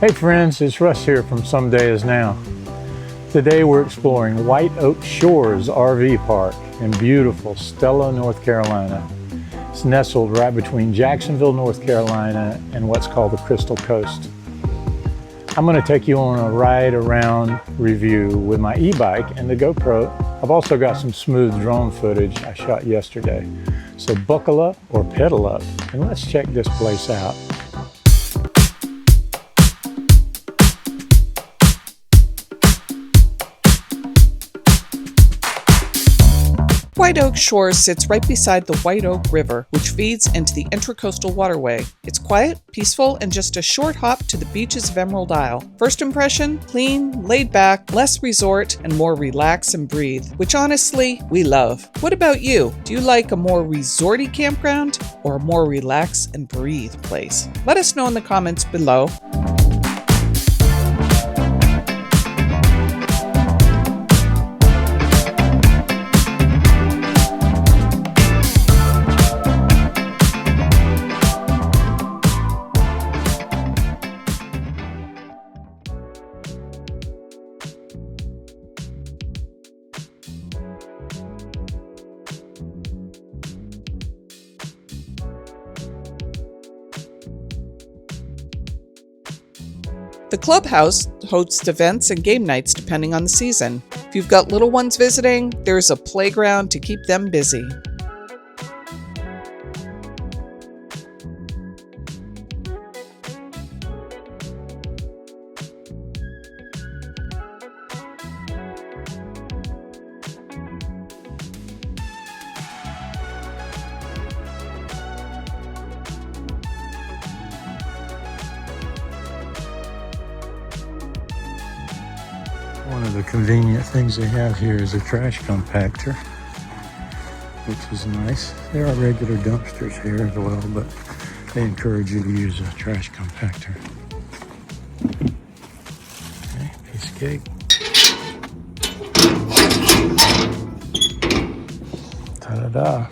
Hey friends, it's Russ here from Some Day Is Now. Today we're exploring White Oak Shores RV Park in beautiful Stella, North Carolina. It's nestled right between Jacksonville, North Carolina and what's called the Crystal Coast. I'm going to take you on a ride around review with my e-bike and the GoPro. I've also got some smooth drone footage I shot yesterday. So buckle up or pedal up and let's check this place out. White Oak Shores sits right beside the White Oak River, which feeds into the Intracoastal Waterway. It's quiet, peaceful, and just a short hop to the beaches of Emerald Isle. First impression, clean, laid back, less resort, and more relax and breathe, which honestly, we love. What about you? Do you like a more resorty campground or a more relax and breathe place? Let us know in the comments below. The clubhouse hosts events and game nights depending on the season. If you've got little ones visiting, there's a playground to keep them busy. One of the convenient things they have here is a trash compactor, which is nice. There are regular dumpsters here as well, but they encourage you to use a trash compactor. Okay, piece of cake. Ta-da-da.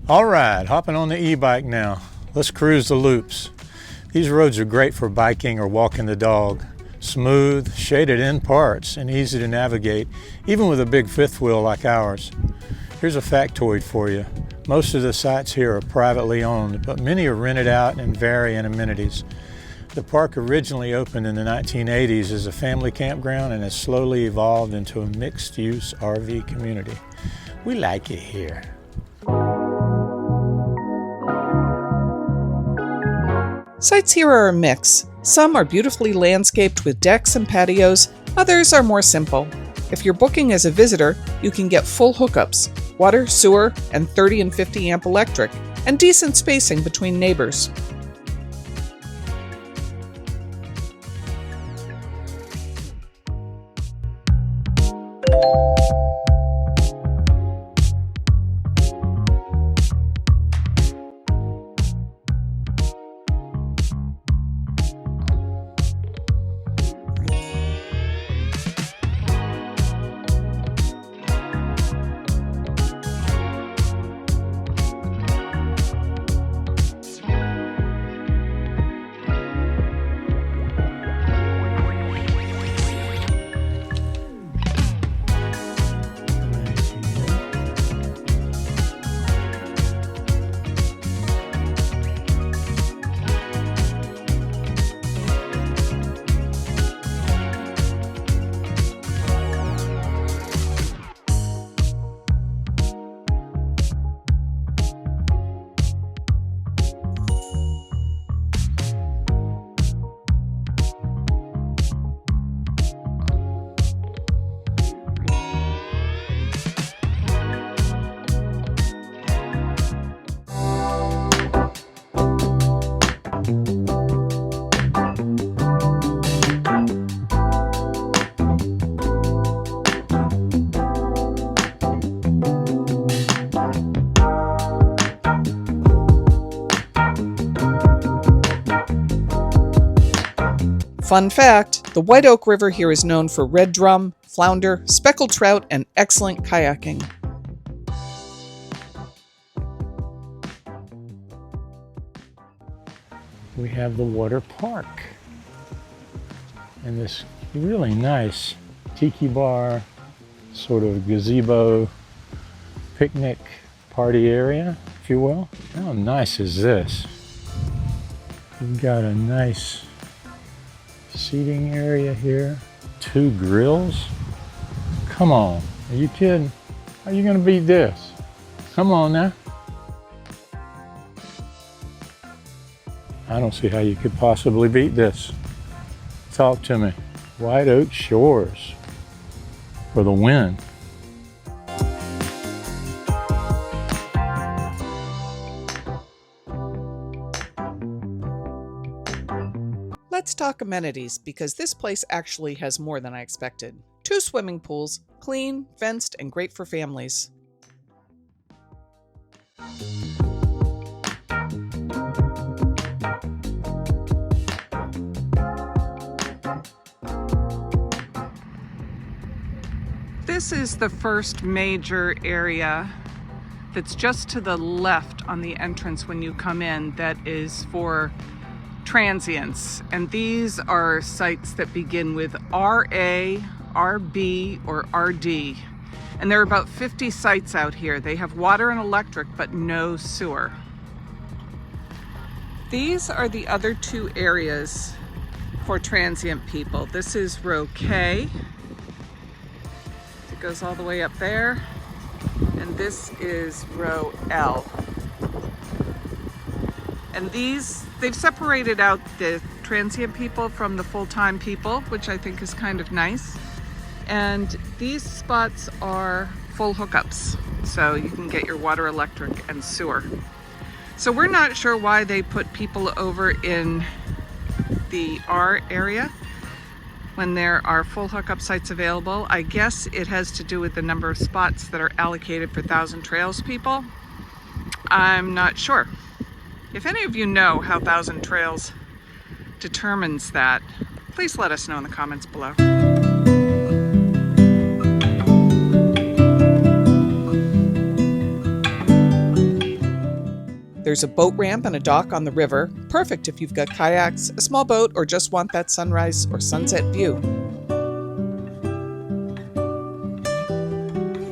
All right, hopping on the e-bike now. Let's cruise the loops. These roads are great for biking or walking the dog. Smooth, shaded in parts, and easy to navigate, even with a big fifth wheel like ours. Here's a factoid for you. Most of the sites here are privately owned, but many are rented out and vary in amenities. The park originally opened in the 1980s as a family campground and has slowly evolved into a mixed-use RV community. We like it here. Sites here are a mix. Some are beautifully landscaped with decks and patios, others are more simple. If you're booking as a visitor, you can get full hookups, water, sewer, and 30 and 50 amp electric, and decent spacing between neighbors. Fun fact, the White Oak River here is known for red drum, flounder, speckled trout, and excellent kayaking. we have the water park. And this really nice tiki bar, sort of gazebo, picnic party area, if you will. How nice is this? We've got a nice seating area here. 2 grills. Come on, are you kidding? How are you gonna beat this? Come on now. I don't see how you could possibly beat this. Talk to me. White Oak Shores for the win. Let's talk amenities, because this place actually has more than I expected. 2 swimming pools, clean, fenced, and great for families. This is the first major area that's just to the left on the entrance when you come in that is for transients. And these are sites that begin with RA, RB, or RD. And there are about 50 sites out here. They have water and electric, but no sewer. These are the other 2 areas for transient people. This is row K. It goes all the way up there. And this is row L. And they've separated out the transient people from the full-time people, which I think is kind of nice. And these spots are full hookups, so you can get your water, electric, and sewer. So we're not sure why they put people over in the R area when there are full hookup sites available. I guess it has to do with the number of spots that are allocated for Thousand Trails people. I'm not sure. If any of you know how Thousand Trails determines that, please let us know in the comments below. There's a boat ramp and a dock on the river, perfect if you've got kayaks, a small boat, or just want that sunrise or sunset view.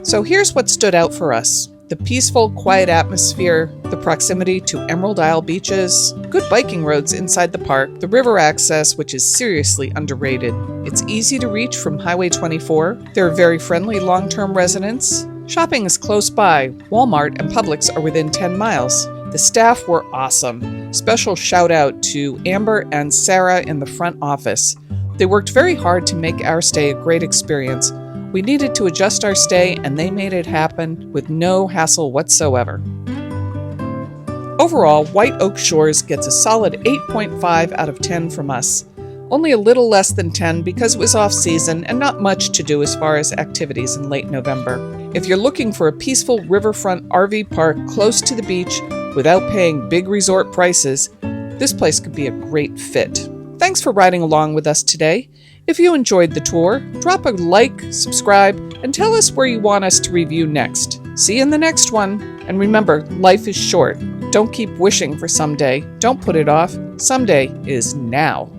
So here's what stood out for us. The peaceful, quiet atmosphere, the proximity to Emerald Isle beaches, good biking roads inside the park, the river access, which is seriously underrated. It's easy to reach from Highway 24. There are very friendly long-term residents. Shopping is close by. Walmart and Publix are within 10 miles. The staff were awesome. Special shout out to Amber and Sarah in the front office. They worked very hard to make our stay a great experience. We needed to adjust our stay, and they made it happen with no hassle whatsoever. Overall, White Oak Shores gets a solid 8.5 out of 10 from us. Only a little less than 10 because it was off-season and not much to do as far as activities in late November. If you're looking for a peaceful riverfront RV park close to the beach without paying big resort prices, this place could be a great fit. Thanks for riding along with us today. If you enjoyed the tour, drop a like, subscribe, and tell us where you want us to review next. See you in the next one. And remember, life is short. Don't keep wishing for someday. Don't put it off. Someday is now.